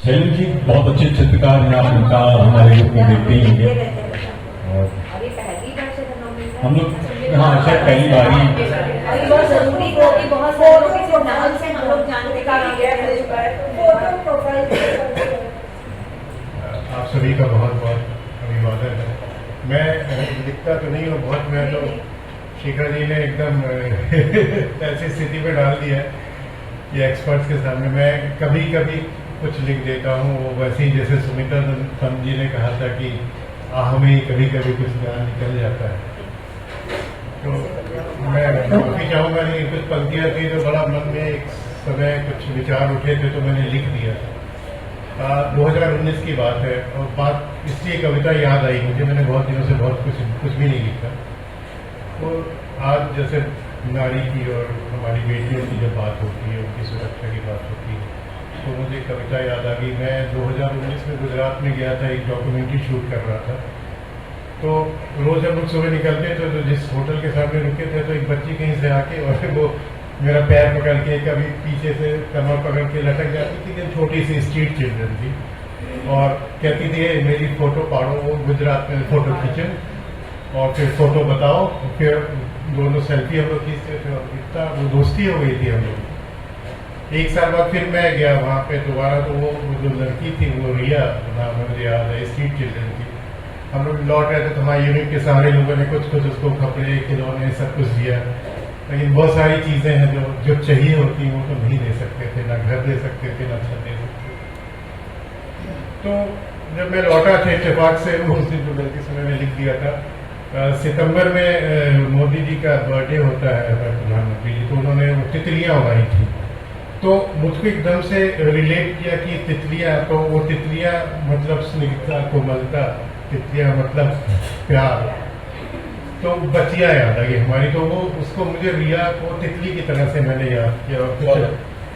शैलेंद्र जी बहुत अच्छे चित्रकार हैं, आपने कहा हमारे ग्रुप में देखते ही होंगे। और हम लोग हाँ शायद पहली बार ही बहुत जरूरी था कि बहुत सारे लोग इसे नाम से हम लोग जानते आप सभी का बहुत बहुत अभिवादन है। मैं लिखता तो नहीं हूँ बहुत, मैं तो शिखर जी ने एकदम ऐसी स्थिति में डाल दिया है कि एक्सपर्ट्स के सामने मैं कभी कभी कुछ लिख देता हूँ, वो वैसे ही जैसे सुमिता पंत जी ने कहा था कि हमें ही कभी कभी कुछ ज्ञान निकल जाता है। तो मैं माफी चाहूँगा, नहीं कुछ पंक्तियाँ थी जो बड़ा मन में एक समय कुछ विचार उठे थे तो मैंने लिख दिया। 2019 की बात है और बात इसलिए कविता याद आई मुझे, मैंने बहुत दिनों से बहुत कुछ भी नहीं लिखा। तो आज जैसे नारी की और हमारी बेटियों की जब बात होती है, उनकी सुरक्षा की बात होती है, तो मुझे कविता याद आ गई। मैं 2019 में गुजरात में गया था, एक डॉक्यूमेंट्री शूट कर रहा था। तो रोज हम लोग सुबह निकलते थे तो जिस होटल के सामने रुके थे तो एक बच्ची कहीं से आके और वो मेरा पैर पकड़ के कभी पीछे से कमर पकड़ के लटक जाती थी, कि छोटी सी स्ट्रीट चिल्ड्रन थी, और कहती थी मेरी फोटो पाड़ो। वो गुजरात में फोटो खींचे और फिर फोटो बताओ, फिर दोनों सेल्फी हम लोग खींचते थे और इतना वो दोस्ती हो गई थी हम लोग। एक साल बाद फिर मैं गया वहाँ पे दोबारा, तो वो जो लड़की थी वो रिया नाम मुझे याद है, स्ट्रीट चिल्ड्रन थी। हम लोग लौट रहे थे तो हमारे यूनिट के सारे लोगों ने कुछ उसको कपड़े खिलौने सब कुछ दिया, लेकिन बहुत सारी चीजें हैं जो चाहिए होती वो तो नहीं दे सकते थे, ना घर दे सकते थे ना छत दे सकते थे। तो जब मैं लौटा था इत्तेफाक से, उस दिन जो गलती से मैंने लिख दिया था, सितंबर में मोदी जी का बर्थडे होता है प्रधानमंत्री जी, तो उन्होंने तितलियां उड़ाई थी। तो मुझको एकदम से रिलेट किया कि तितलियां, तो वो तितलियां मतलब स्निग्धता कोमलता, तितलियां मतलब प्यार, तो बच्चियां याद आ गई हमारी। तो वो उसको मुझे रिया को तितली की तरह से मैंने याद किया और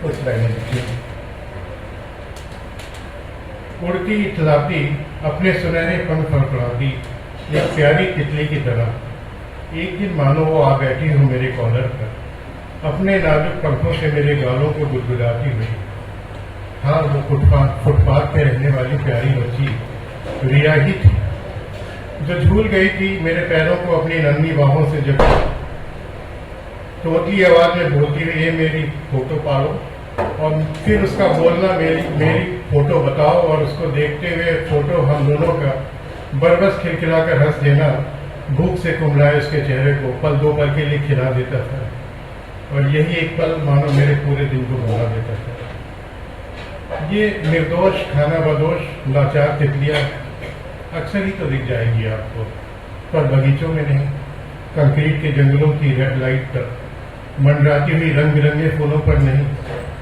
कुछ लाइनें लिखी। उड़ती इतलाती अपने सुनहरे पंख फड़फड़ाती, एक प्यारी तितली की तरह, एक दिन मानो वो आ बैठी हो मेरे कॉलर पर, अपने नाजुक पंखों से मेरे गालों को गुदगुदाती हुई। हाँ, वो फुटपाथ पे रहने वाली प्यारी बच्ची रिया ही थी, जो झूल गई थी मेरे पैरों को अपनी नन्ही बाहों से जकड़, तोतली आवाज में बोलती हुई ये मेरी फोटो पाड़ो, और फिर उसका बोलना मेरी फोटो बताओ, और उसको देखते हुए फोटो हम दोनों का बरबस खिलखिलाकर हंस देना, भूख से कुमलाए उसके चेहरे को पल दो पल के लिए खिला देता था, और यही एक पल मानो मेरे पूरे दिन को बना देता था। ये निर्दोष खाना बदोश लाचार तितलियां अक्सर ही तो दिख जाएंगी आपको, पर बगीचों में नहीं, कंक्रीट के जंगलों की रेड लाइट पर, मंडराती हुई रंग बिरंगे फूलों पर नहीं,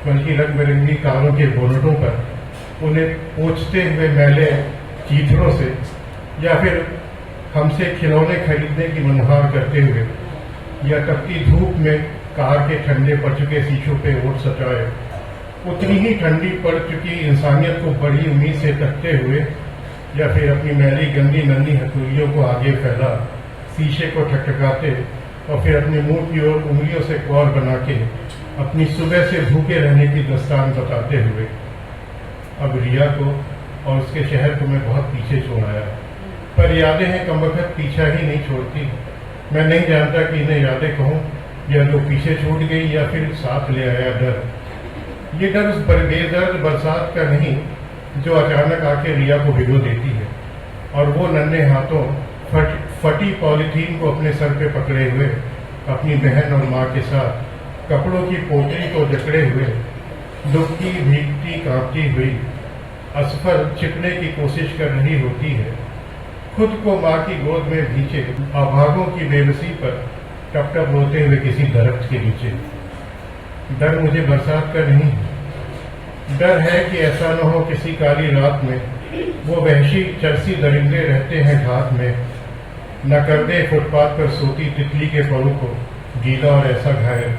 बल्कि रंग बिरंगी कारों के बोनटों पर, उन्हें पोंछते हुए मैले चीथड़ों से, या फिर हमसे खिलौने खरीदने की मनहार करते हुए, या तपती धूप में कार के ठंडे पड़ चुके शीशों पे ओट सटाए, उतनी ही ठंडी पड़ चुकी इंसानियत को बड़ी उम्मीद से तकते हुए, या फिर अपनी मैली गंदी नन्ही हथेलियों को आगे फैला शीशे को ठकठकाते, और फिर अपने मुंह की ओर उंगलियों से कौर बना के अपनी सुबह से भूखे रहने की दस्तान बताते हुए, अब रिया को और उसके शहर को मैं बहुत पीछे छोड़ आया, पर यादें हैं कमबख्त पीछा ही नहीं छोड़ती। मैं नहीं जानता कि इन्हें यादें कहूँ या तो पीछे छूट गई या फिर साथ ले आया डर। ये डर उस बेदर्द बरसात का नहीं जो अचानक आके रिया को भिगो देती है, और वो नन्हे हाथों फटी पॉलीथीन को अपने सर पे पकड़े हुए अपनी बहन और माँ के साथ कपड़ों की पोटली को जकड़े हुए, दुबकी भीगती कांपती हुई असफल छिपने की कोशिश कर रही होती है, खुद को माँ की गोद में भींचे अभागों की बेबसी पर टप टप रोते हुए किसी दरख्त के नीचे। डर मुझे बरसात का नहीं, डर है कि ऐसा न हो किसी काली रात में वो वहशी चरसी दरिंदे रहते हैं घात में, न कर दे फुटपाथ पर सोती तितली के परों को गीला और ऐसा घायल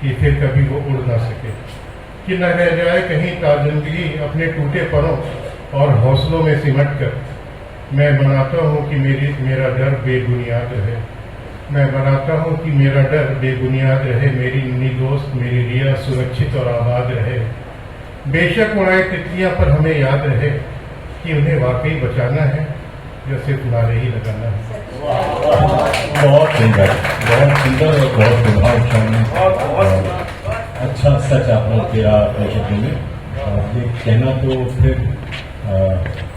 कि फिर कभी वो उड़ ना सके, कि न रह जाए कहीं ताजिंदगी अपने टूटे परों और हौसलों में सिमट कर। मैं बनाता हूँ कि मेरा डर बेबुनियाद रहे, मैं बनाता हूँ कि मेरा डर बेबुनियाद रहे, मेरी नन्ही दोस्त मेरी रिया सुरक्षित और आबाद रहे। बेशक उड़ाए तितलियां पर हमें याद रहे कि उन्हें वाकई बचाना है या सिर्फ नारे ही लगाना है। बहुत सुंदर और बहुत प्रभावशाली अच्छा सच आपने तेरा अपने शब्दों में ये कहना तो फिर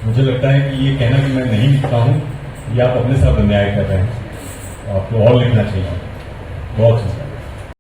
मुझे लगता है कि ये कहना कि मैं नहीं लिखता हूँ ये आप अपने साथ अन्याय कर रहे हैं, आपको और लिखना चाहिए। बहुत सुंदर।